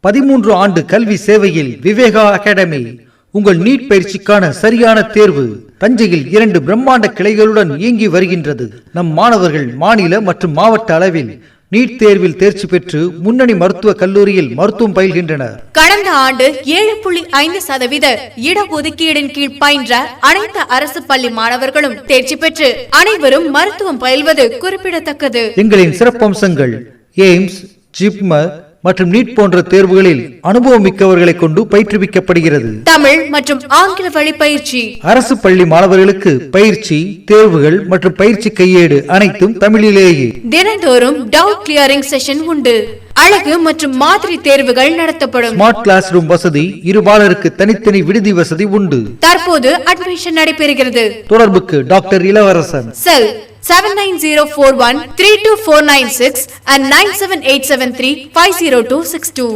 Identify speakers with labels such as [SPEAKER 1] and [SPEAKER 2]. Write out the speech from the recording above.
[SPEAKER 1] 13 ஆண்டு கல்வி சேவையில் விவேகா அகாடமி உங்கள் நீட் பயிற்சிக்கான சரியான தேர்வு. தஞ்சையில் 2 பிரம்மாண்ட கிளைகளுடன் இயங்கி வருகின்றது. நம் மாணவர்கள் மாநில மற்றும் மாவட்ட அளவில் நீட் தேர்வில் தேர்ச்சி பெற்று முன்னணி மருத்துவ கல்லூரியில் மருத்துவம் பயில்கின்றனர்.
[SPEAKER 2] கடந்த ஆண்டு 7.5% இடஒதுக்கீடின் கீழ் பயின்ற அனைத்து அரசு பள்ளி மாணவர்களும் தேர்ச்சி பெற்று அனைவரும் மருத்துவம் பயில்வது குறிப்பிடத்தக்கது.
[SPEAKER 1] எங்களின் சிறப்பம்சங்கள் எய்ம்ஸ், ஜிப்மர் மற்றும் நீட் போன்ற தேர்வுகளில் அனுபவம் மிக்கவர்களை கொண்டு பயிற்றுவிக்கப்படுகிறது.
[SPEAKER 2] தமிழ் மற்றும் ஆங்கில வழி பயிற்சி.
[SPEAKER 1] அரசு பள்ளி மாணவர்களுக்கு பயிற்சி, தேர்வுகள் மற்றும் பயிற்சி கையேடு அனைத்தும் தமிழிலேயே.
[SPEAKER 2] தினந்தோறும் டவுட் கிளியரிங் செஷன் உண்டு. அழகு மற்றும் மாதிரி தேர்வுகள் நடத்தப்படும்.
[SPEAKER 1] ஸ்மார்ட் கிளாஸ் ரூம் வசதி, இருபாலருக்கு தனித்தனி விடுதி வசதி உண்டு.
[SPEAKER 2] தற்போது அட்மிஷன் நடைபெறுகிறது.
[SPEAKER 1] தொடர்புக்கு டாக்டர் இளவரசன்.
[SPEAKER 2] செல் 79041 32496 and 97873 50262.